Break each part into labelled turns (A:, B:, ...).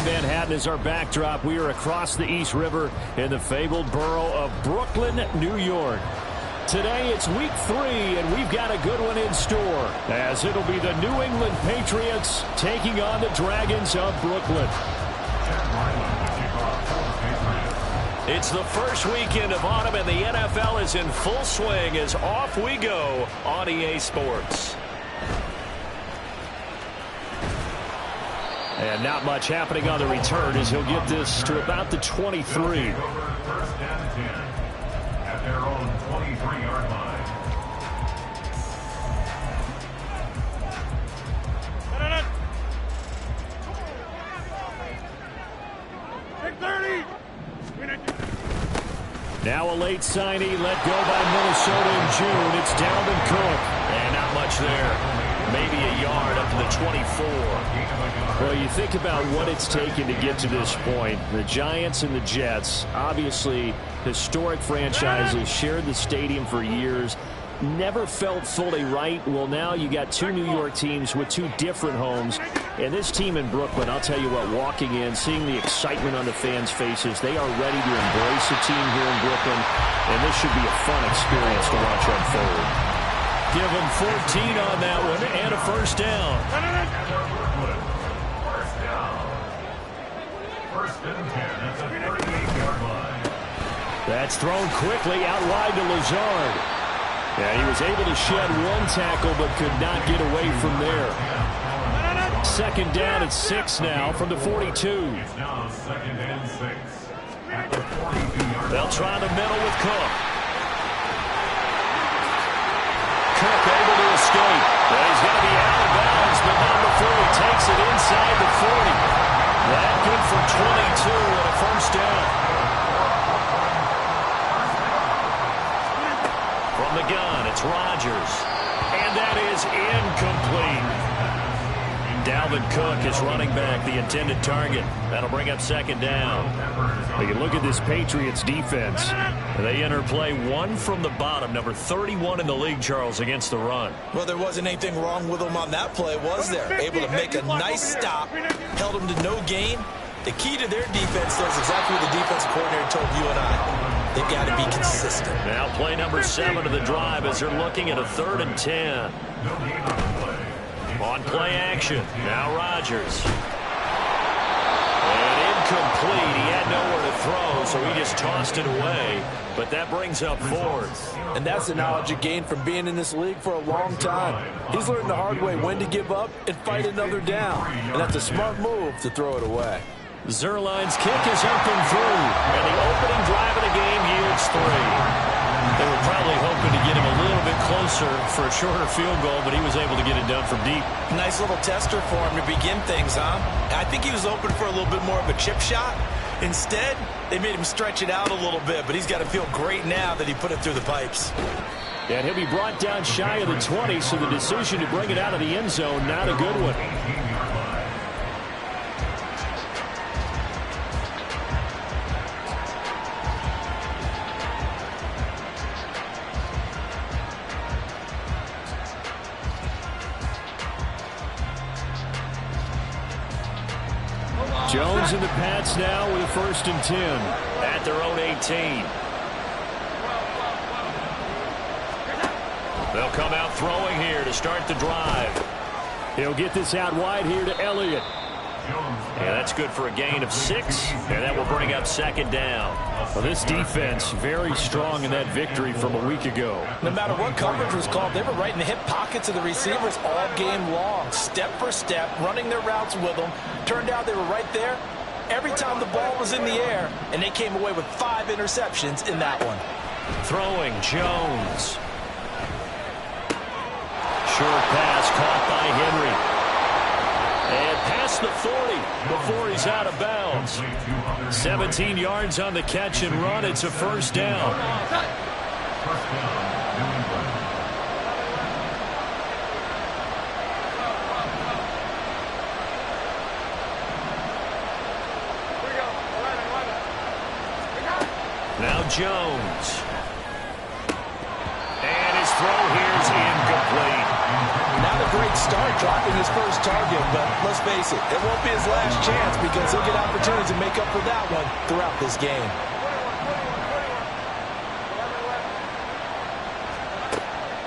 A: Manhattan is our backdrop. We are across the East River in the fabled borough of Brooklyn, New York. Today it's week 3, and we've got a good one in store, as it'll be the New England Patriots taking on the Dragons of Brooklyn.
B: It's the first weekend of autumn, and the NFL is in full swing as off we go on EA Sports.
A: And not much happening on the return as he'll get this to about the 23.
C: First and 10 at their own 23-yard line.
A: Now a late signee let go by Minnesota in June. It's Dalvin Cook.
B: And not much there. Maybe a yard up to the 24.
A: Well, you think about what it's taken to get to this point. The Giants and the Jets, obviously historic franchises, shared the stadium for years, never felt fully right. Well, now you got two New York teams with two different homes. And this team in Brooklyn, I'll tell you what, walking in, seeing the excitement on the fans' faces, they are ready to embrace a team here in Brooklyn. And this should be a fun experience to watch unfold.
B: Give him 14 on that one and a first down.
C: First and 10 at the 38-yard line.
A: That's thrown quickly out wide to Lazard. Yeah, he was able to shed one tackle but could not get away from there. Second down at 6 now from the 42.
C: It's now second and 6 at the 42-yard line.
B: They'll try the middle with Cook. Cook able to escape. Well, he's going to be out of bounds, but not before he takes it inside the 40. That good for 22 and a first down. From the gun, it's Rodgers. And that is incomplete. Dalvin Cook is running back, the intended target. That'll bring up second down.
A: You can look at this Patriots defense.
B: They enter play one from the bottom, number 31 in the league, Charles, against the run.
D: Well, there wasn't anything wrong with them on that play, was there? Able to make a nice stop, held them to no gain. The key to their defense, though, is exactly what the defensive coordinator told you and I. They've got to be consistent.
B: Now play number 7 of the drive as they're looking at a 3rd and 10. On play action, now Rodgers. And incomplete. He had nowhere to throw, so he just tossed it away. But that brings up 4th.
E: And that's the knowledge you gain from being in this league for a long time. He's learned the hard way when to give up and fight another down. And that's a smart move to throw it away.
B: Zerline's kick is up and through. And the opening drive of the game yields 3. They were probably hoping to get him a little bit closer for a shorter field goal, but he was able to get it done from deep.
D: Nice little tester for him to begin things, huh? I think he was open for a little bit more of a chip shot. Instead, they made him stretch it out a little bit, but he's got to feel great now that he put it through the pipes.
A: And he'll be brought down shy of the 20, so the decision to bring it out of the end zone, not a good one. Jones in the Pats now with a 1st and 10.
B: At their own 18. They'll come out throwing here to start the drive.
A: He'll get this out wide here to Elliott.
B: And that's good for a gain of 6. And that will bring up second down.
A: Well, this defense very strong in that victory from a week ago.
E: No matter what coverage was called, they were right in the hip pockets of the receivers all game long. Step for step, running their routes with them. Turned out they were right there every time the ball was in the air, and they came away with 5 interceptions in that one.
B: Throwing Jones. Short pass caught by Henry. And past the 40 before he's out of bounds. 17 yards on the catch and run. It's a first down. Now Jones. And his throw here is incomplete.
E: Not a great start dropping his first target, but let's face it won't be his last chance because he'll get opportunities to make up for that one throughout this game.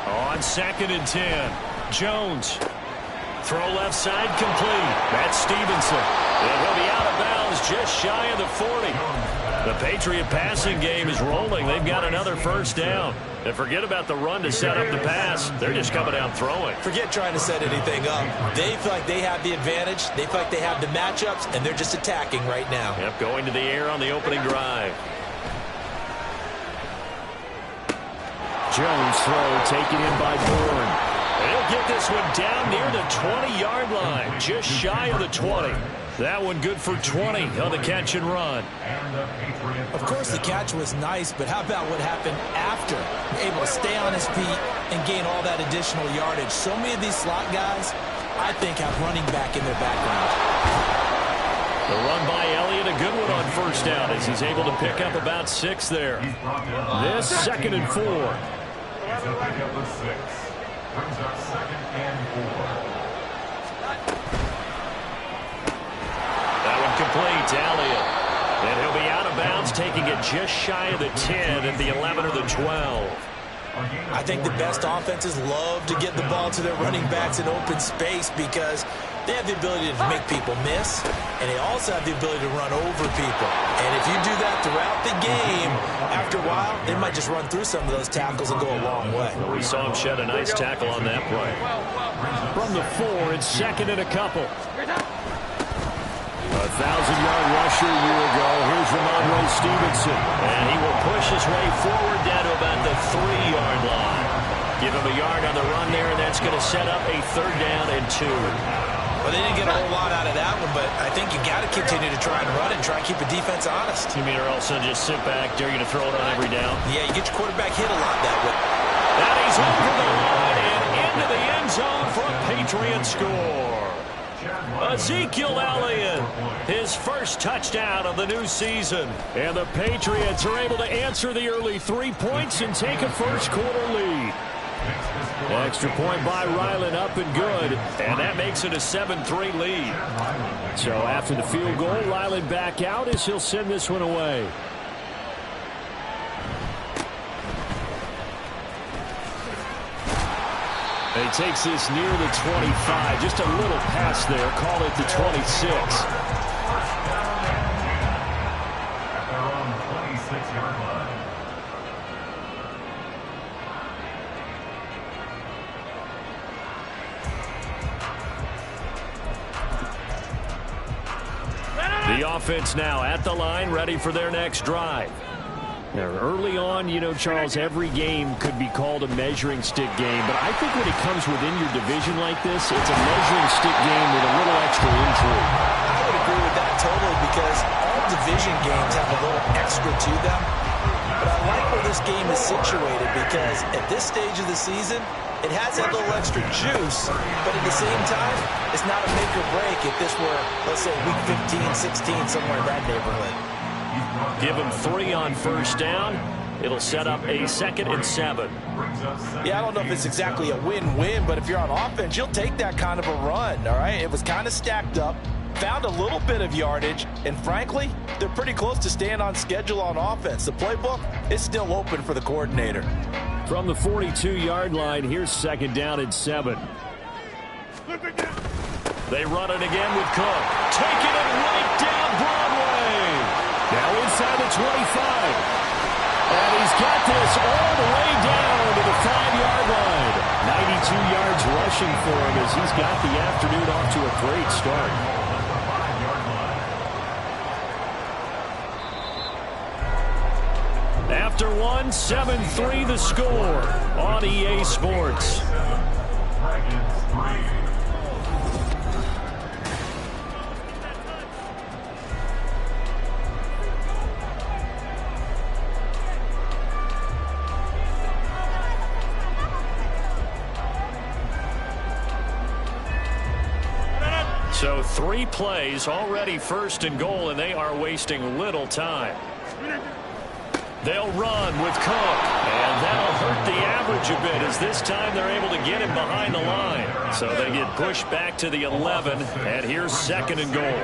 B: On 2nd and 10, Jones. Throw left side complete. That's Stevenson. And he'll be out of bounds just shy of the 40. The Patriot passing game is rolling. They've got another first down. And forget about the run to set up the pass. They're just coming out throwing.
D: Forget trying to set anything up. They feel like they have the advantage. They feel like they have the matchups, and they're just attacking right now.
B: Yep, going to the air on the opening drive.
A: Jones throw taken in by Bourne.
B: He'll get this one down near the 20-yard line, just shy of the 20. That one good for 20 on the catch and run.
E: Of course, the catch was nice, but how about what happened after? Able to stay on his feet and gain all that additional yardage. So many of these slot guys, I think, have running back in their background.
B: The run by Elliott, a good one on first down as he's able to pick up about 6 there.
A: This 2nd and 4.
C: He's a pickup of 6. Brings up 2nd and 4.
B: That one complete to Elliott. And he'll be out of bounds, taking it just shy of the 10 at the 11 or the 12.
D: I think the best offenses love to get the ball to their running backs in open space because they have the ability to make people miss, and they also have the ability to run over people. And if you do that throughout the game, after a while, they might just run through some of those tackles and go a long way.
B: Well, we saw him shed a nice tackle on that play.
A: From the 4, it's 2nd and a couple. A 1,000-yard rusher a year ago. Here's Ramondre Stevenson.
B: And he will push his way forward down to about the 3-yard line. Give him a yard on the run there, and that's going to set up a 3rd down and 2.
D: Well, they didn't get a whole lot out of that one, but I think you got to continue to try and run and try and keep the defense honest.
B: You mean, or also just sit back, dare you to throw it on every down?
D: Yeah, you get your quarterback hit a lot that way.
B: And he's over the line and into the end zone for a Patriot score. Ezekiel Elliott, his first touchdown of the new season.
A: And the Patriots are able to answer the early 3 points and take a first-quarter lead. Extra point by Ryland, up and good.
B: And that makes it a 7-3 lead.
A: So after the field goal, Ryland back out as he'll send this one away. He takes this near the 25. Just a little pass there. Call it the 26.
C: At their own 26-yard line.
B: The offense now at the line, ready for their next drive.
A: Now, early on, you know, Charles, every game could be called a measuring stick game. But I think when it comes within your division like this, it's a measuring stick game with a little extra intrigue.
D: I would agree with that totally because all division games have a little extra to them. But I like where this game is situated because at this stage of the season, it has that little extra juice, but at the same time, it's not a make or break if this were, let's say, week 15, 16, somewhere in that neighborhood.
B: Give him 3 on first down. It'll set up a 2nd and 7.
E: Yeah, I don't know if it's exactly a win-win, but if you're on offense, you'll take that kind of a run, all right? It was kind of stacked up, found a little bit of yardage, and frankly, they're pretty close to staying on schedule on offense. The playbook is still open for the coordinator.
A: From the 42-yard line, here's 2nd down and 7.
B: They run it again with Cook. Taking it right down Broadway.
A: Now inside the 25. And he's got this all the way down to the 5-yard line. 92 yards rushing for him as he's got the afternoon off to a great start. After one, 7-3 the score on EA Sports.
B: So 3 plays, already 1st and goal, and they are wasting little time. They'll run with Cook, and that'll hurt the average a bit as this time they're able to get him behind the line. So they get pushed back to the 11, and here's 2nd and goal.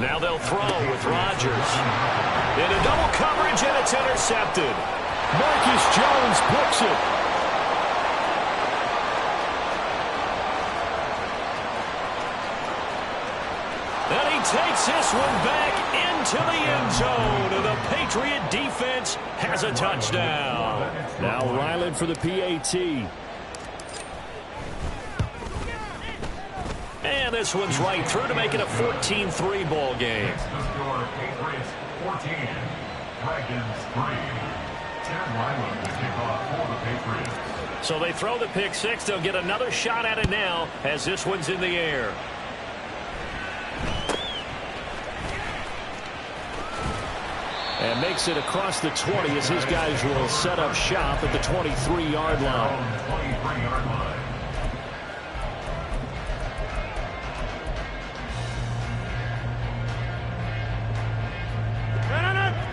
B: Now they'll throw with Rodgers. Into double coverage, and it's intercepted.
A: Marcus Jones picks it.
B: And he takes this one back into the end zone, and the Patriot defense has a touchdown.
A: Now Ryland for the PAT.
B: And this one's right through to make it a 14-3 ball game.
C: Patriots 14, Dragons 3. Ted Ryland to kick off for the Patriots.
B: So they throw the pick six. They'll get another shot at it now as this one's in the air.
A: And makes it across the 20 as his guys will set up shop at the 23-yard line.
C: 23-yard line.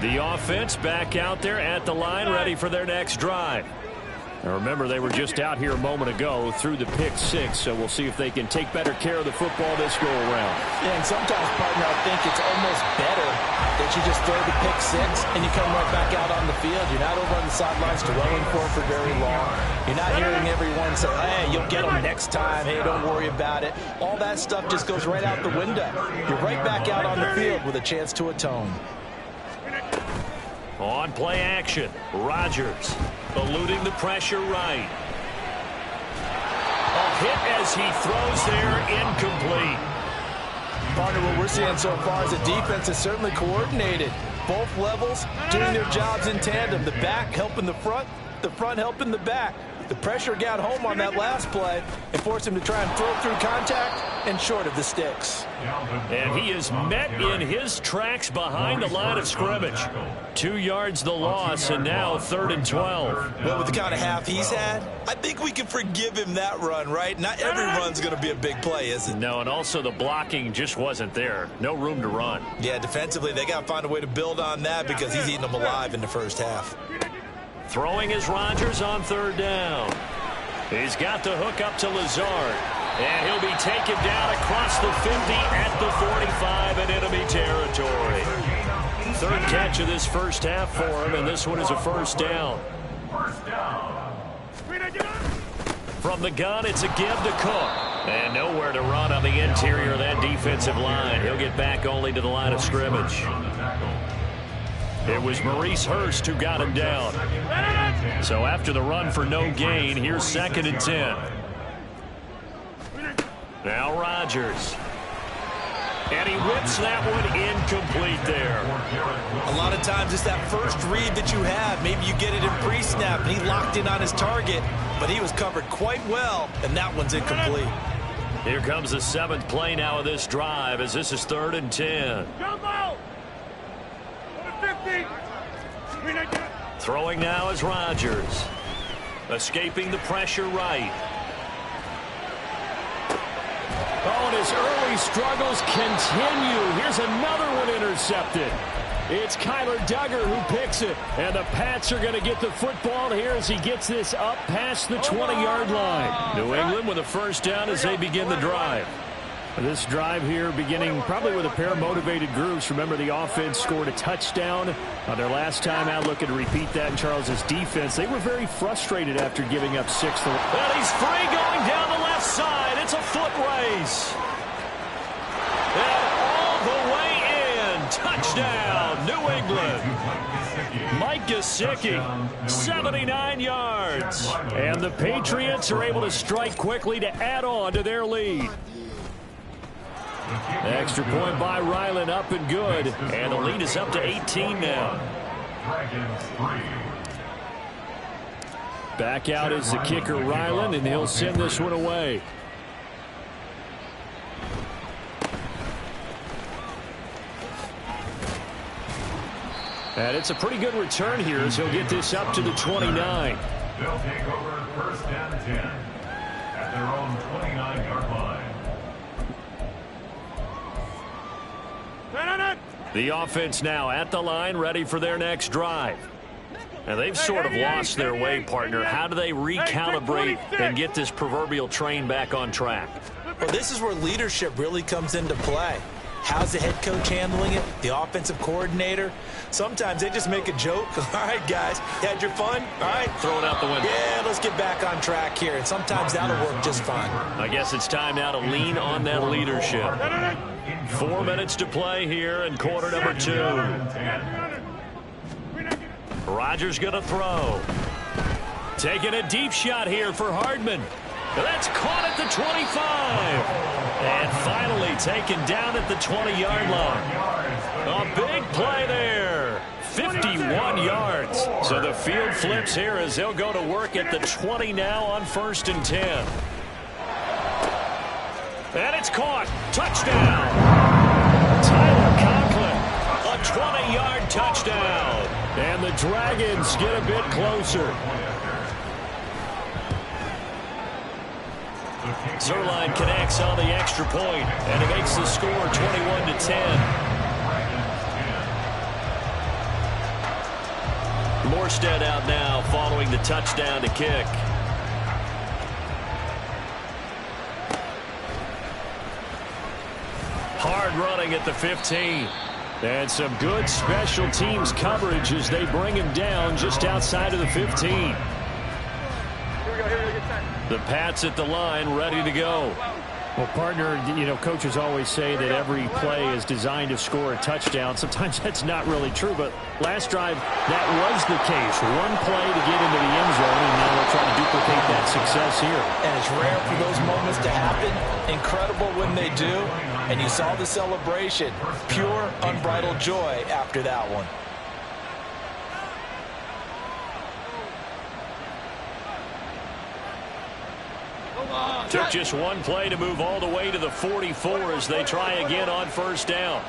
B: The offense back out there at the line, ready for their next drive.
A: Now remember, they were just out here a moment ago through the pick six, so we'll see if they can take better care of the football this go around.
E: Yeah, and sometimes, partner, I think it's almost better that you just throw the pick six and you come right back out on the field. You're not over on the sidelines dwelling for very long. You're not hearing everyone say, hey, you'll get them next time. Hey, don't worry about it. All that stuff just goes right out the window. You're right back out on the field with a chance to atone.
B: On play action, Rodgers eluding the pressure right. A hit as he throws there, incomplete.
E: Partner, what we're seeing so far is the defense is certainly coordinated. Both levels doing their jobs in tandem. The back helping the front helping the back. The pressure got home on that last play and forced him to try and throw through contact and short of the sticks.
B: And he is met in his tracks behind the line of scrimmage. 2 yards the loss, and now 3rd and 12.
D: Well, with the kind of half he's had, I think we can forgive him that run, right? Not every run's going to be a big play, is it?
B: No, and also the blocking just wasn't there. No room to run.
D: Yeah, defensively, they got to find a way to build on that because he's eating them alive in the first half.
B: Throwing is Rodgers on 3rd down. He's got the hook up to Lazard. And he'll be taken down across the 50 at the 45 in enemy territory. 3rd catch of this first half for him, and this one is a 1st down. From the gun, it's a give to Cook. And nowhere to run on the interior of that defensive line. He'll get back only to the line of scrimmage. It was Maurice Hurst who got him down. So after the run for no gain, here's 2nd and 10. Now Rodgers. And he whips that one incomplete there.
D: A lot of times it's that first read that you have. Maybe you get it in pre-snap, and he locked in on his target, but he was covered quite well, and that one's incomplete.
B: Here comes the 7th play now of this drive as this is 3rd and 10. Throwing now is Rodgers. Escaping the pressure right.
A: Oh, and his early struggles continue. Here's another one intercepted. It's Kyler Duggar who picks it. And the Pats are going to get the football here as he gets this up past the 20-yard line.
B: New England with a 1st down as they begin the drive.
A: This drive here beginning probably with a pair of motivated groups. Remember, the offense scored a touchdown on their last time out. Looking to repeat that in Charles's defense. They were very frustrated after giving up 6.
B: And he's free going down the left side. It's a foot race. And all the way in. Touchdown, New England. Mike Gesicki, 79 yards.
A: And the Patriots are able to strike quickly to add on to their lead. Extra point by Ryland, up and good.
B: And the lead is up to 18 now.
A: Back out is the kicker, Ryland, and he'll send this one away. And it's a pretty good return here as he'll get this up to the 29.
C: They'll take over 1st and 10 at their own 29-yard line.
B: The offense now at the line, ready for their next drive. And they've sort of lost their way, partner. How do they recalibrate and get this proverbial train back on track?
D: Well, this is where leadership really comes into play. How's the head coach handling it? The offensive coordinator? Sometimes they just make a joke. All right, guys, you had your fun? All right.
B: Throw it out the window.
D: Yeah, let's get back on track here. And sometimes that'll work just fine.
B: I guess it's time now to lean on that leadership. 4 minutes to play here in quarter number 2. Rodgers going to throw. Taking a deep shot here for Hardman. That's caught at the 25. And finally taken down at the 20-yard line. A big play there. 51 yards. So the field flips here as they'll go to work at the 20 now on 1st and 10. And it's caught. Touchdown. Tyler Conklin. A 20-yard touchdown.
A: And the Dragons get a bit closer.
B: Zerline connects on the extra point, and it makes the score 21-10. Morstead out now following the touchdown to kick. Hard running at the 15.
A: And some good special teams coverage as they bring him down just outside of the 15.
B: The Pats at the line, ready to go.
A: Well, partner, you know, coaches always say that every play is designed to score a touchdown. Sometimes that's not really true, but last drive, that was the case. One play to get into the end zone, and now they'll try to duplicate that success here.
E: And it's rare for those moments to happen. Incredible when they do. And you saw the celebration. Pure, unbridled joy after that one.
B: Took just one play to move all the way to the 44 as they try again on 1st down.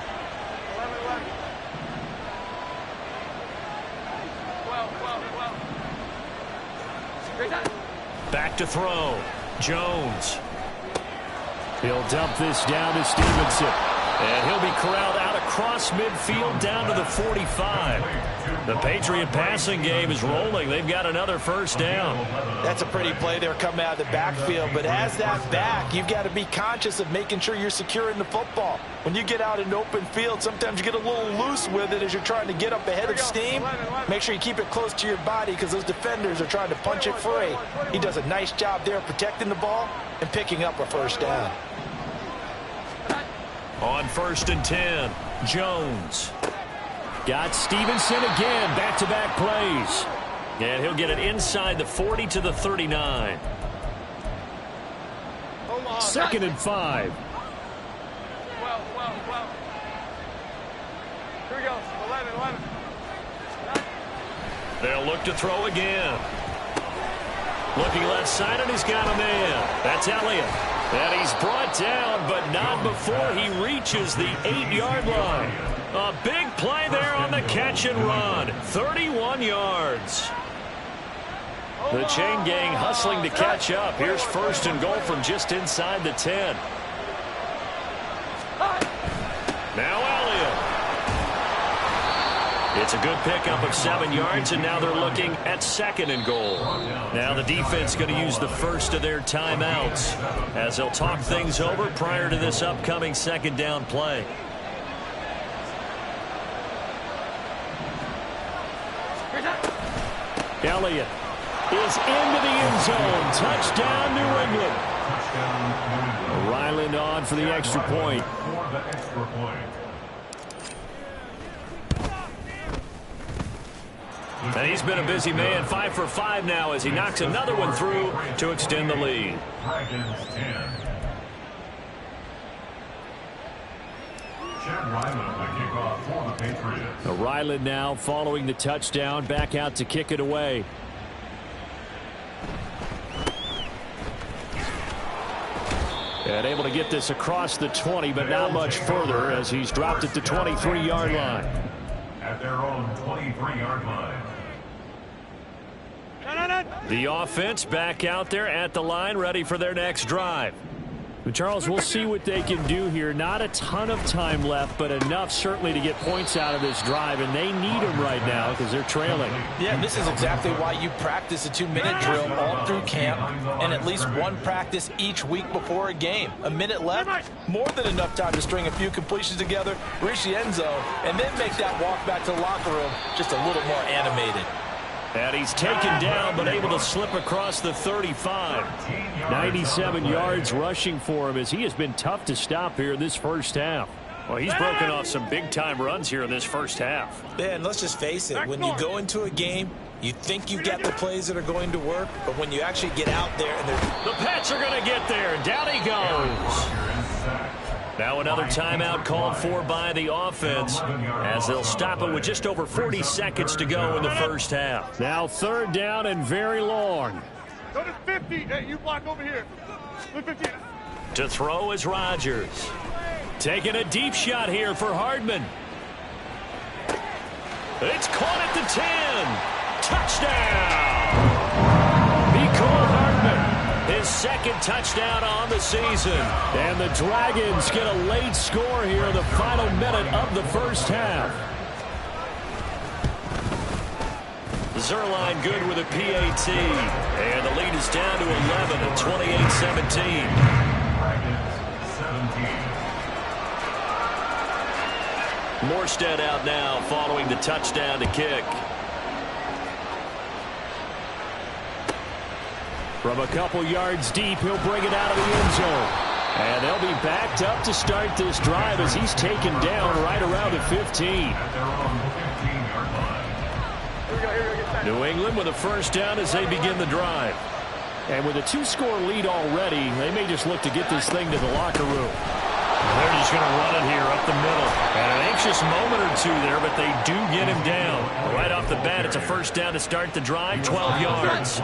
B: Back to throw. Jones.
A: He'll dump this down to Stevenson.
B: And he'll be corralled out across midfield down to the 45. The Patriot passing game is rolling. They've got another 1st down.
E: That's a pretty play there coming out of the backfield. But as that back, you've got to be conscious of making sure you're securing the football. When you get out in open field, sometimes you get a little loose with it as you're trying to get up ahead of steam. Make sure you keep it close to your body because those defenders are trying to punch it free. He does a nice job there protecting the ball and picking up a 1st down.
B: On 1st and 10, Jones.
A: Got Stevenson again, back-to-back plays.
B: And he'll get it inside the 40 to the 39.
A: 2nd and 5.
F: Here we go. 11.
B: They'll look to throw again. Looking left side, and he's got a man. That's Elliott. And he's brought down, but not before he reaches the 8-yard line. A big play there on the catch and run. 31 yards. The chain gang hustling to catch up. Here's 1st and goal from just inside the 10. Now Elliott. It's a good pickup of 7 yards, and now they're looking at 2nd and goal. Now the defense going to use the first of their timeouts as they'll talk things over prior to this upcoming 2nd down play.
A: Elliott is into the end zone. Touchdown, New England. Ryland on for the extra point.
B: And he's been a busy man, 5 for 5 now as he knocks another one through to extend the lead.
C: Dragons 10. Chad Ryland, the kickoff for the Patriots.
A: Ryland now following the touchdown, back out to kick it away. And able to get this across the 20, but not much further as he's dropped it to 23-yard line.
C: At their own 23-yard line.
B: The offense back out there at the line, ready for their next drive.
A: Charles, we'll see what they can do here. Not a ton of time left, but enough certainly to get points out of this drive, and they need them right now because they're trailing.
E: Yeah, this is exactly why you practice a 2-minute drill all through camp and at least one practice each week before a game. A minute left, more than enough time to string a few completions together, reach the end zone, and then make that walk back to the locker room just a little more animated.
A: And he's taken down, but able to slip across the 35. 97 yards rushing for him as he has been tough to stop here in this first half.
B: Well, he's broken off some big-time runs here in this first half.
D: Yeah, and let's just face it. When you go into a game, you think you've got the plays that are going to work, but when you actually get out there and
B: the Pats are going to get there. Down he goes. Now another timeout called for by the offense as they'll stop it with just over 40 seconds to go in the first half.
A: Now third down and very long.
F: Go to 50. Hey, you block over here. 50.
B: To throw is Rodgers. Taking a deep shot here for Hardman. It's caught at the 10. Touchdown. Mecole Hardman. His second touchdown on the season.
A: And the Dragons get a late score here in the final minute of the first half.
B: Zerline good with a PAT. And the lead is down to 11 at 28-17. Morstead out now following the touchdown to kick.
A: From a couple yards deep, he'll bring it out of the end zone. And they'll be backed up to start this drive as he's taken down right around the 15.
B: New England with a first down as they begin the drive.
A: And with a 2-score lead already, they may just look to get this thing to the locker room.
B: They're just going to run it here up the middle. And an anxious moment or two there, but they do get him down. Right off the bat, it's a first down to start the drive, 12 yards.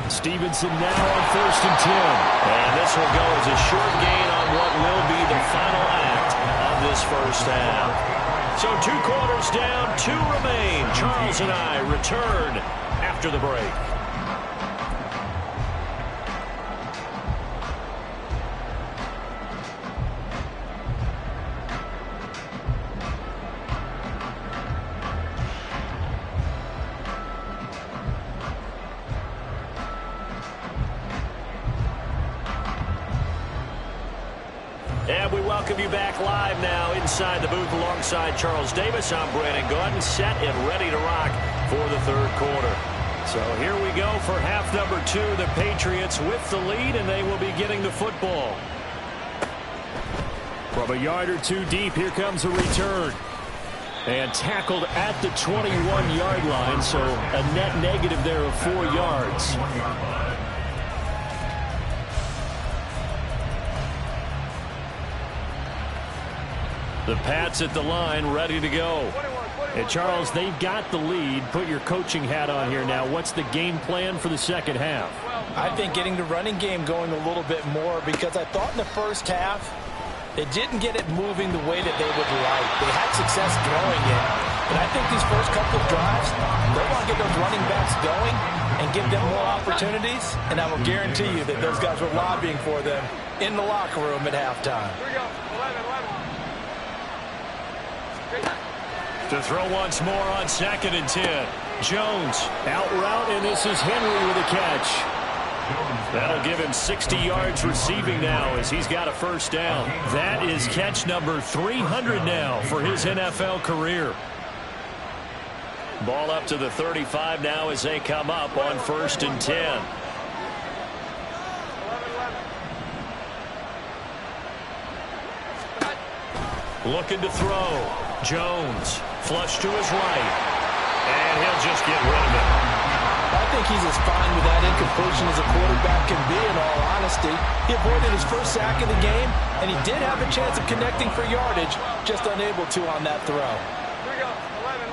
A: Stevenson now on 1st and 10.
B: And this will go as a short gain on what will be the final act of this first half. So 2 quarters down, 2 remain. Charles and I return after the break. And we welcome you back live now inside the booth alongside Charles Davis. I'm Brandon Gaudin, set and ready to rock for the third quarter. So here we go for half number 2. The Patriots with the lead, and they will be getting the football.
A: From a yard or 2 deep, here comes a return. And tackled at the 21-yard line, so a net negative there of 4 yards.
B: The Pats at the line, ready to go.
A: And Charles, they've got the lead. Put your coaching hat on here now. What's the game plan for the second half?
E: I think getting the running game going a little bit more, because I thought in the first half they didn't get it moving the way that they would like. They had success throwing it, but I think these first couple of drives, they want to get those running backs going and give them more opportunities, and I will guarantee you that those guys were lobbying for them in the locker room at halftime.
F: Here we go. 11.
B: To throw once more on 2nd and 10. Jones
A: out route, and this is Henry with a catch.
B: That'll give him 60 yards receiving now as he's got a first down. That is catch number 300 now for his NFL career. Ball up to the 35 now as they come up on 1st and 10. Looking to throw. Jones, flush to his right. And he'll just get rid of it.
E: I think he's as fine with that incompletion as a quarterback can be, in all honesty. He avoided his first sack of the game, and he did have a chance of connecting for yardage, just unable to on that throw.
F: Here we go. 11.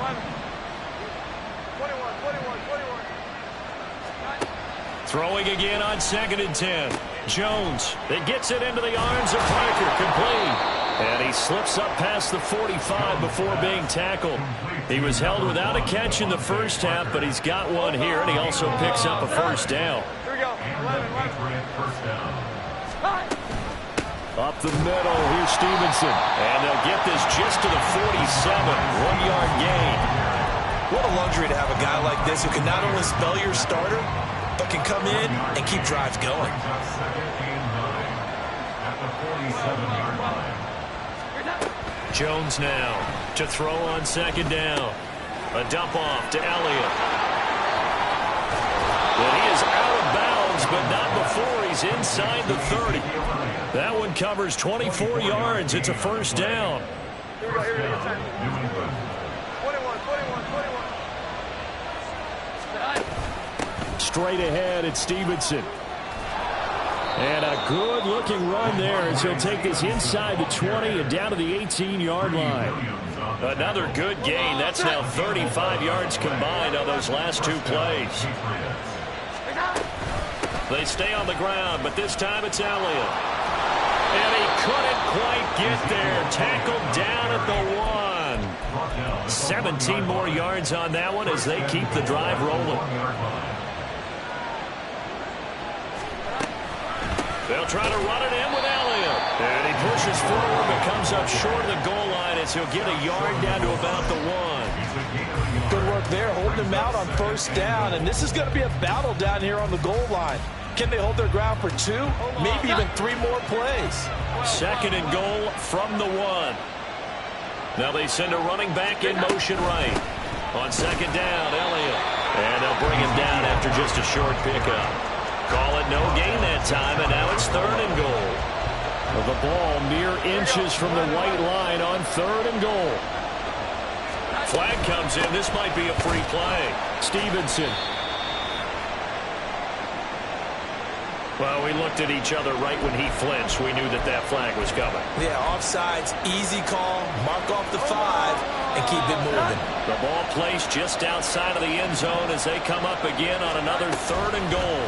F: 21.
B: Throwing again on 2nd and 10. Jones, it gets it into the arms of Parker, complete. And he slips up past the 45 before being tackled. He was held without a catch in the first half, but he's got one here, and he also picks up a first down.
F: Here we go. 11.
A: Up the middle, here's Stevenson.
B: And they'll get this just to the 47, 1-yard gain.
D: What a luxury to have a guy like this who can not only spell your starter, but can come in and keep drives going.
B: Jones now to throw on second down. A dump off to Elliott. And he is out of bounds, but not before he's inside the 30. That one covers 24 yards. It's a first down.
F: Here we go. 21.
A: Straight ahead, it's Stevenson. And a good-looking run there as he'll take this inside the 20 and down to the 18-yard line.
B: Another good gain. That's now 35 yards combined on those last two plays. They stay on the ground, but this time it's Elliott. And he couldn't quite get there. Tackled down at the 1. 17 more yards on that one as they keep the drive rolling. They'll try to run it in with Elliott. And he pushes forward but comes up short of the goal line as he'll get a yard down to about the 1.
E: Good work there, holding him out on first down. And this is going to be a battle down here on the goal line. Can they hold their ground for 2, maybe even 3 more plays?
B: Second and goal from the 1. Now they send a running back in motion right. On second down, Elliott. And they'll bring him down after just a short pickup. Call it no gain that time, and now it's third and goal.
A: Well, the ball mere inches from the white line on third and goal.
B: Flag comes in. This might be a free play.
A: Stevenson.
B: Well, we looked at each other right when he flinched. We knew that that flag was coming.
D: Yeah, offsides, easy call, mark off the 5, and keep it moving.
B: The ball placed just outside of the end zone as they come up again on another third and goal.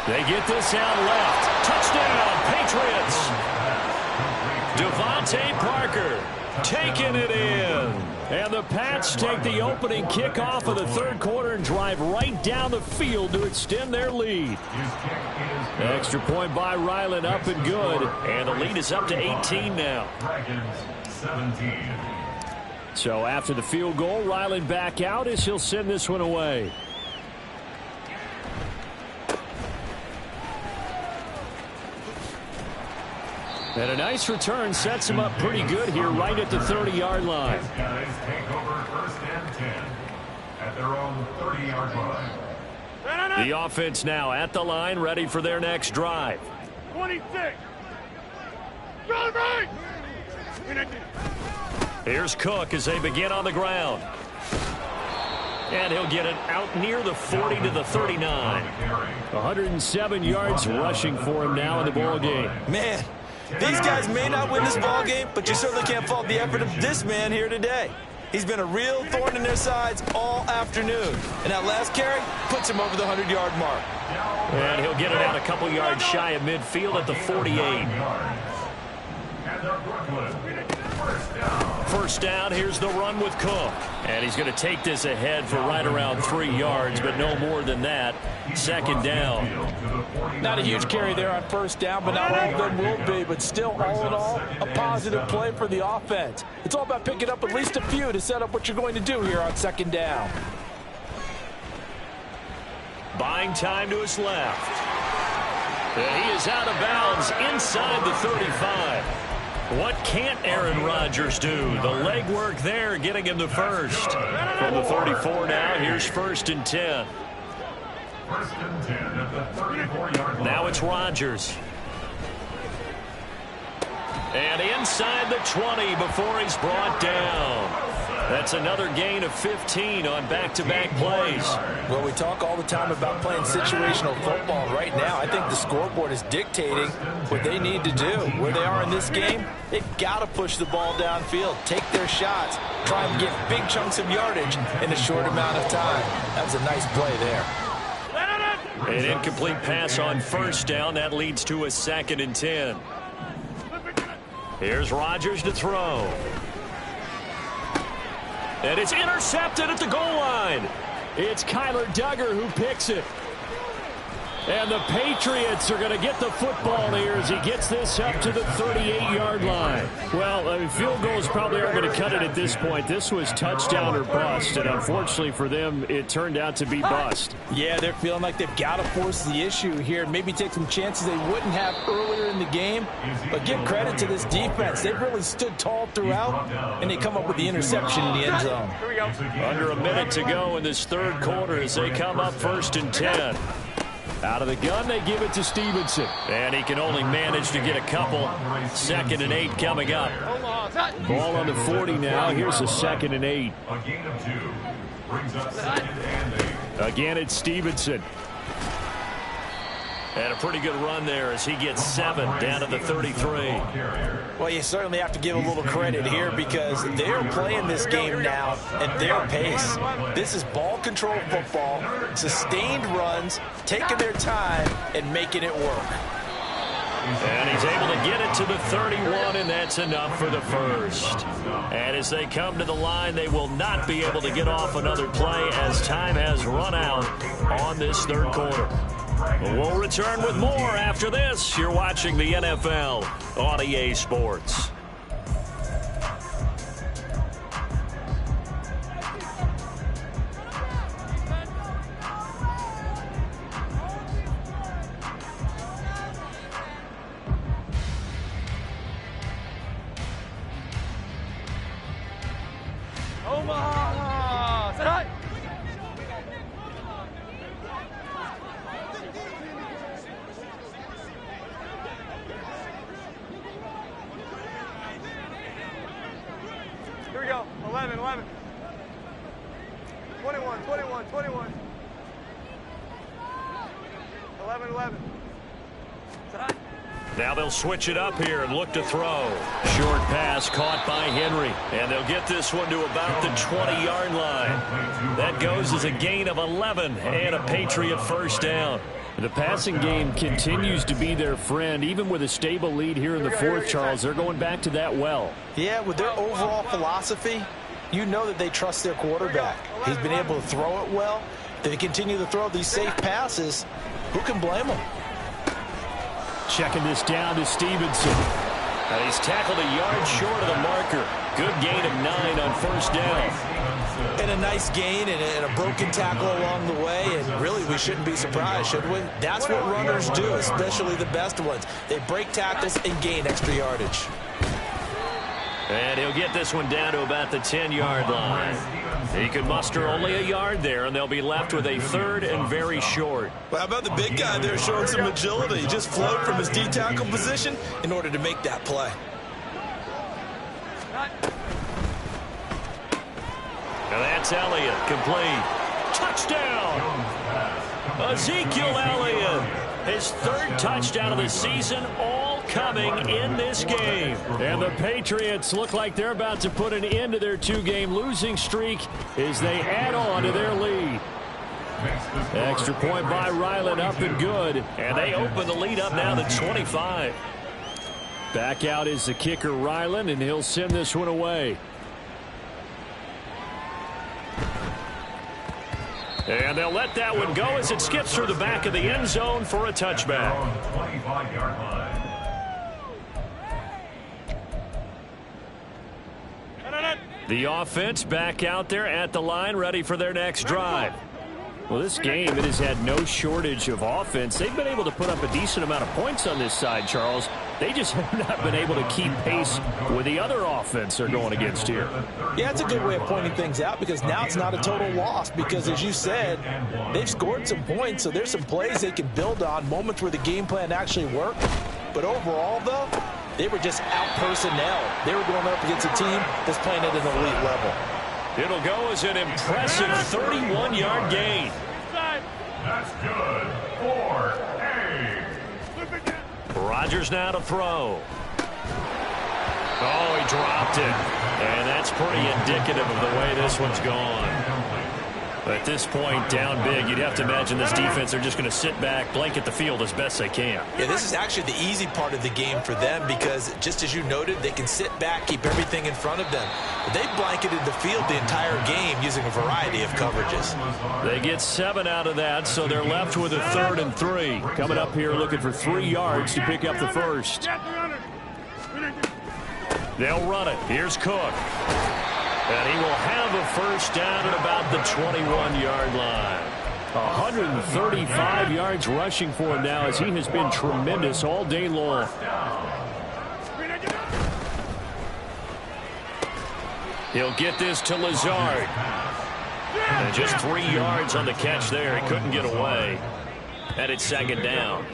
B: They get this out left. Touchdown, Patriots. Devontae Parker taking it in.
A: And the Pats take the opening kickoff of the third quarter and drive right down the field to extend their lead. Extra point by Ryland, up and good.
B: And the lead is up to 18 now.
A: So after the field goal, Ryland back out as he'll send this one away. And a nice return sets him up pretty good here right at the 30-yard line.
C: Guys take over first and 10 at their own 30-yard line.
B: The offense now at the line, ready for their next drive.
F: 26. Go right.
B: Here's Cook as they begin on the ground. And he'll get it out near the 40 to the 39.
A: 107 yards rushing for him now in the ball game.
D: Man, these guys may not win this ball game, but you certainly can't fault the effort of this man here today. He's been a real thorn in their sides all afternoon. And that last carry puts him over the 100-yard mark.
B: And he'll get it out a couple yards shy of midfield at the 48. First down, here's the run with Cook. And he's going to take this ahead for right around 3 yards, but no more than that. Second down.
E: Not a huge carry there on first down, but not all of them will be. But still, all in all, a positive play for the offense. It's all about picking up at least a few to set up what you're going to do here on second down.
B: Buying time to his left. And he is out of bounds inside the 35. What can't Aaron Rodgers do? The legwork there getting him the first. From the 34 now, here's first and 10.
C: First and 10 at the 34-yard line.
B: Now it's Rodgers. And inside the 20 before he's brought down. That's another gain of 15 on back-to-back plays.
E: Well, we talk all the time about playing situational football. Right now, I think the scoreboard is dictating what they need to do. Where they are in this game, they've got to push the ball downfield, take their shots, try and get big chunks of yardage in a short amount of time. That was a nice play there.
B: An incomplete pass on first down. That leads to a 2nd and 10. Here's Rodgers to throw. And it's intercepted at the goal line.
A: It's Kyler Duggar who picks it. And the Patriots are going to get the football here as he gets this up to the 38-yard line. Well, I mean, field goals probably aren't going to cut it at this point. This was touchdown or bust, and unfortunately for them, it turned out to be bust.
E: Yeah, they're feeling like they've got to force the issue here. Maybe take some chances they wouldn't have earlier in the game. But give credit to this defense. They've really stood tall throughout, and they come up with the interception in the end zone.
B: Under a minute to go in this third quarter as they come up 1st and 10.
A: Out of the gun, they give it to Stevenson.
B: And he can only manage to get a couple. 2nd and 8 coming up.
A: Ball on the 40 now. Here's a 2nd and 8.
C: A gain of 2 brings up 2nd and 8.
A: Again, it's Stevenson.
B: And a pretty good run there as he gets 7 down to the 33.
E: Well, you certainly have to give a little credit here because they're playing this game now at their pace. This is ball control football, sustained runs, taking their time and making it work.
B: And he's able to get it to the 31, and that's enough for the first. And as they come to the line, they will not be able to get off another play as time has run out on this third quarter. We'll return with more after this. You're watching the NFL on EA Sports.
F: Omaha! Set up! Here we go. 11, 11. 21, 21, 21. 11, 11.
B: Now they'll switch it up here and look to throw. Short pass caught by Henry. And they'll get this one to about the 20-yard line. That goes as a gain of 11 and a Patriot first down.
A: The passing game continues to be their friend. Even with a stable lead here in the fourth, Charles, they're going back to that well.
E: Yeah, with their overall philosophy, you know that they trust their quarterback. He's been able to throw it well. They continue to throw these safe passes. Who can blame them?
A: Checking this down to Stevenson.
B: And he's tackled a yard short of the marker. Good gain of 9 on first down.
E: And a nice gain and a broken tackle along the way. And really, we shouldn't be surprised, should we? That's what runners do, especially the best ones. They break tackles and gain extra yardage.
B: And he'll get this one down to about the 10-yard line. He could muster only a yard there, and they'll be left with a 3rd and very short.
D: Well, how about the big guy there showing some agility? He just floated from his D-tackle position in order to make that play.
B: And that's Elliott, complete. Touchdown! Ezekiel Elliott, his 3rd touchdown of the season, all coming in this game.
A: And the Patriots look like they're about to put an end to their 2-game losing streak as they add on to their lead. Extra point by Ryland, up and good.
B: And they open the lead up now to 25.
A: Back out is the kicker, Ryland, and he'll send this one away.
B: And they'll let that one go as it skips through the back of the end zone for a touchback.
C: 25-yard line.
B: The offense back out there at the line, ready for their next drive.
A: Well, this game, it has had no shortage of offense. They've been able to put up a decent amount of points on this side, Charles. They just have not been able to keep pace with the other offense they're going against here.
E: Yeah, it's a good way of pointing things out because now it's not a total loss because, as you said, they've scored some points, so there's some plays they can build on, moments where the game plan actually worked. But overall, though, they were just out-personnel. They were going up against a team that's playing at an elite level.
B: It'll go as an impressive 31-yard gain.
C: That's good for
B: Rodgers now to throw. Oh, he dropped it. And that's pretty indicative of the way this one's gone. At this point, down big, you'd have to imagine this defense, they're just going to sit back, blanket the field as best they can.
D: Yeah, this is actually the easy part of the game for them because, just as you noted, they can sit back, keep everything in front of them. But they blanketed the field the entire game using a variety of coverages.
A: They get 7 out of that, so they're left with a 3rd and 3. Coming up here looking for 3 yards to pick up the first.
B: They'll run it. Here's Cook. And he will have a first down at about the 21-yard line.
A: 135 yards rushing for him now as he has been tremendous all day long.
B: He'll get this to Lazard. And just 3 yards on the catch there. He couldn't get away. And it's 2nd down.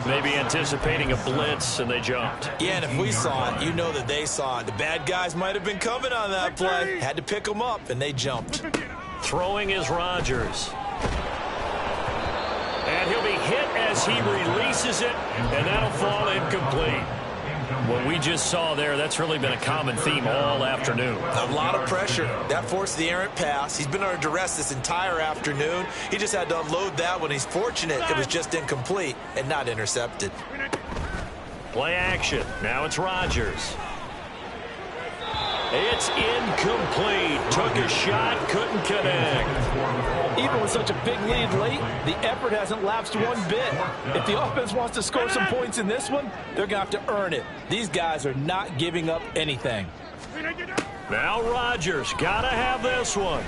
B: Maybe anticipating a blitz, and they jumped.
D: Yeah, and if we saw it, you know that they saw it. The bad guys might have been coming on that play. Had to pick them up, and they jumped.
B: Throwing is Rodgers. And he'll be hit as he releases it, and that'll fall incomplete. What we just saw there, that's really been a common theme all afternoon.
D: A lot of pressure. That forced the errant pass. He's been under duress this entire afternoon. He just had to unload that one. He's fortunate it was just incomplete and not intercepted.
B: Play action. Now it's Rodgers. It's incomplete. Took a shot, couldn't connect.
E: Even with such a big lead late, the effort hasn't lapsed one bit. If the offense wants to score some points in this one, they're going to have to earn it. These guys are not giving up anything.
B: Now Rodgers, got to have this one.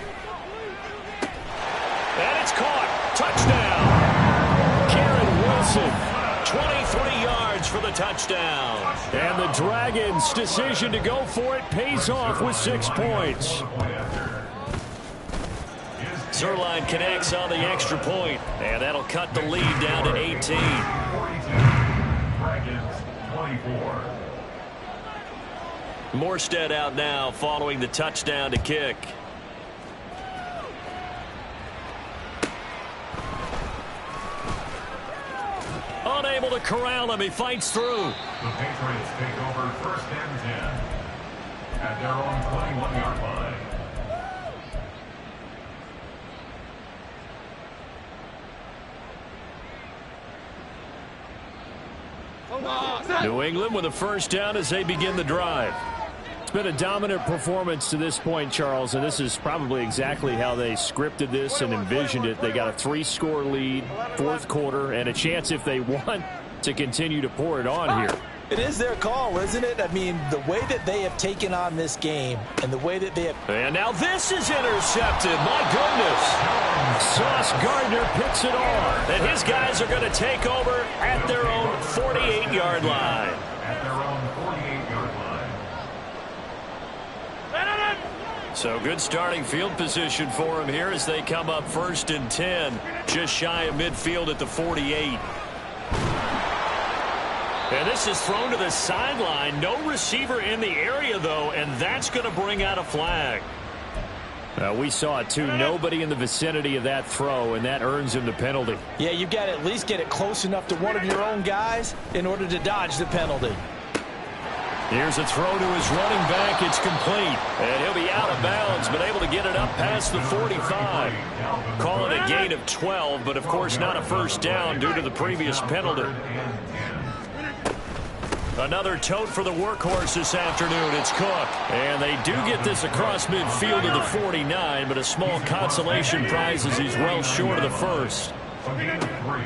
B: And it's caught. Touchdown. Karen Wilson. 23 yards for the touchdown.
A: And the Dragons' decision to go for it pays off with 6 points.
B: Zerline connects on the extra point, and that'll cut the lead down to 18.
C: Dragons 24.
B: Morstead out now following the touchdown to kick. Unable to corral him. He fights through.
C: The Patriots take over 1st and 10 at their own 21-yard line.
A: New England with a first down as they begin the drive. It's been a dominant performance to this point, Charles, and this is probably exactly how they scripted this and envisioned it. They got a 3-score lead, 4th quarter, and a chance if they want to continue to pour it on here.
E: It is their call, isn't it? I mean, the way that they have taken on this game and the way that they have...
B: And now this is intercepted. My goodness.
A: Sauce Gardner picks it off.
B: And his guys are going to take over at their own 48-yard line.
C: At their own 48-yard line.
B: So good starting field position for him here as they come up 1st and 10. Just shy of midfield at the 48. And this is thrown to the sideline. No receiver in the area, though, and that's going to bring out a flag.
A: We saw it, too. Nobody in the vicinity of that throw, and that earns him the penalty.
E: Yeah, you've got to at least get it close enough to one of your own guys in order to dodge the penalty.
B: Here's a throw to his running back. It's complete. And he'll be out of bounds, but able to get it up past the 45. Call it a gain of 12, but, of course, not a first down due to the previous penalty. Another tote for the workhorse this afternoon. It's Cook. And they do get this across midfield to the 49, but a small consolation prize as he's well short of the first.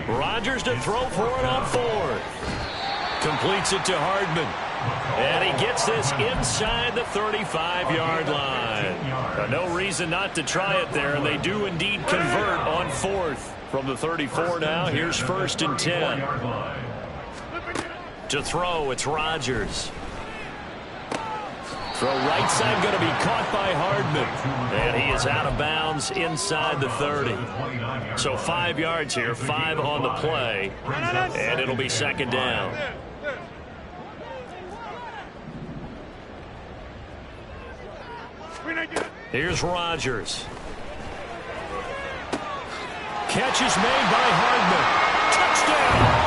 B: Rodgers to throw for it on 4th. Completes it to Hardman. And he gets this inside the 35-yard line. No reason not to try it there, and they do indeed convert on 4th. From the 34 now, here's 1st and 10. To throw, it's Rodgers. Throw right side going to be caught by Hardman. And he is out of bounds inside the 30. So 5 yards here, 5 on the play. And it'll be 2nd down. Here's Rodgers. Catch is made by Hardman. Touchdown!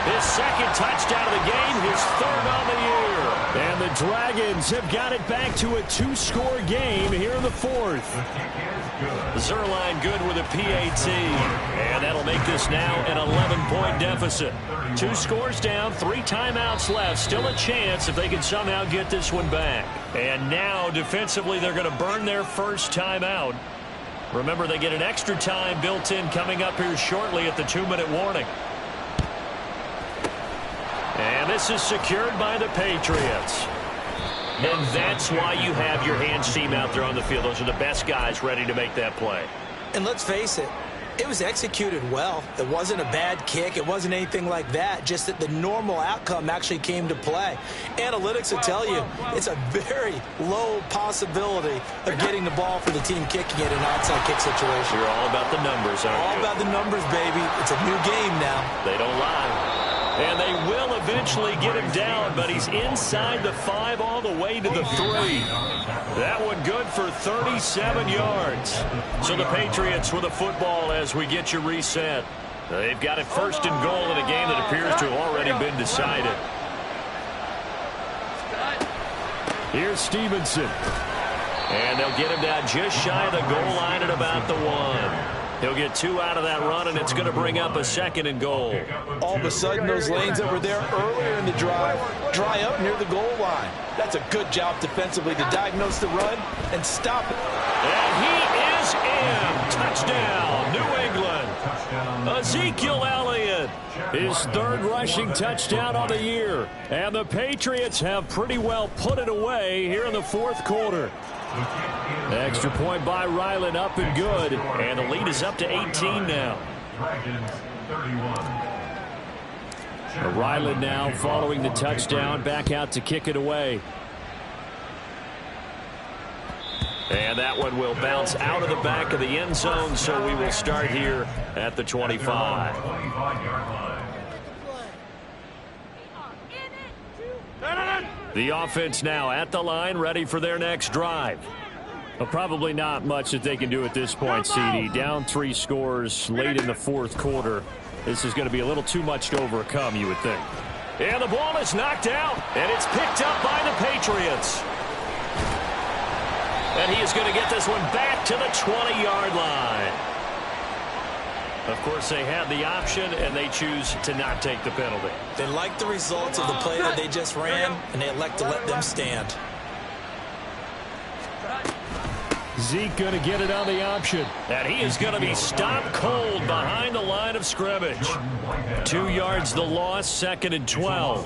B: His 2nd touchdown of the game, his 3rd on the year.
A: And the Dragons have got it back to a 2-score game here in the fourth.
B: Zerline good with a PAT. And that'll make this now an 11-point deficit. 2 scores down, 3 timeouts left. Still a chance if they can somehow get this one back. And now, defensively, they're going to burn their first timeout. Remember, they get an extra time built in coming up here shortly at the 2-minute warning. And this is secured by the Patriots. And that's why you have your hands team out there on the field. Those are the best guys ready to make that play.
E: And let's face it, it was executed well. It wasn't a bad kick. It wasn't anything like that. Just that the normal outcome actually came to play. Analytics will tell you it's a very low possibility of getting the ball for the team kicking it in an onside kick situation.
B: You're all about the numbers, aren't you?
E: All about the numbers, baby. It's a new game now.
B: They don't lie. And they will eventually get him down, but he's inside the 5 all the way to the 3. That one good for 37 yards. So the Patriots with a football as we get you reset. They've got it 1st and goal in a game that appears to have already been decided.
A: Here's Stevenson.
B: And they'll get him down just shy of the goal line at about the 1. He'll get 2 out of that run, and it's going to bring up a 2nd and goal.
E: All of a sudden, those lanes that were there earlier in the drive dry up near the goal line. That's a good job defensively to diagnose the run and stop it.
B: And he is in. Touchdown, New England. Ezekiel Elliott.
A: His 3rd rushing touchdown on the year. And the Patriots have pretty well put it away here in the 4th quarter. Extra point by Ryland, up and good.
B: And the lead is up to 18 now.
A: Ryland now following the touchdown, back out to kick it away.
B: And that one will bounce out of the back of the end zone, so we will start here at the 25.
A: The offense now at the line, ready for their next drive. Well, probably not much that they can do at this point, CD. Down 3 scores late in the 4th quarter. This is going to be a little too much to overcome, you would think.
B: And the ball is knocked out, and it's picked up by the Patriots. And he is going to get this one back to the 20-yard line. Of course, they had the option, and they choose to not take the penalty.
E: They like the results of the play that they just ran, and they elect to let them stand.
A: Zeke going to get it on the option.
B: And he is going to be stopped cold behind the line of scrimmage. 2 yards the loss, 2nd and 12.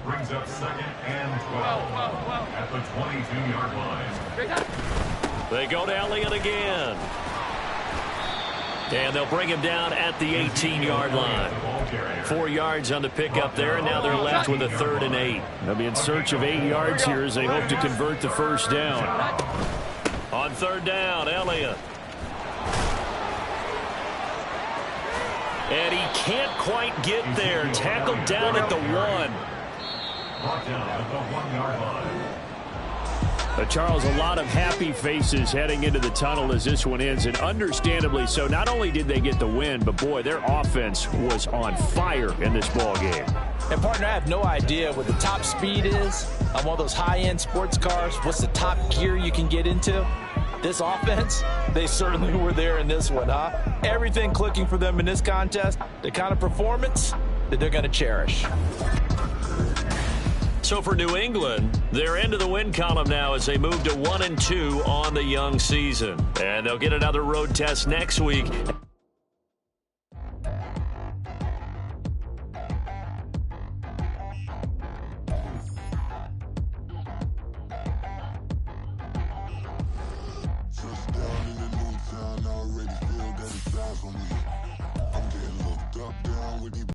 C: Brings up 2nd and 12 at the 22-yard line.
B: They go to Elliott again. And they'll bring him down at the 18-yard line. 4 yards on the pickup there, and now they're left with a 3rd and 8.
A: They'll be in search of 8 yards here as they hope to convert the 1st down.
B: On 3rd down, Elliott. And he can't quite get there. Tackled down at the 1.
C: Brought down at the 1-yard line.
A: Charles, a lot of happy faces heading into the tunnel as this one ends, and understandably so. Not only did they get the win, but boy, their offense was on fire in this ball game.
E: And partner, I have no idea what the top speed is on one of those high-end sports cars. What's the top gear you can get into? This offense, they certainly were there in this one, huh? Everything clicking for them in this contest, the kind of performance that they're going to cherish.
B: So for New England, they're into the win column now as they move to 1-2 on the young season. And they'll get another road test next week.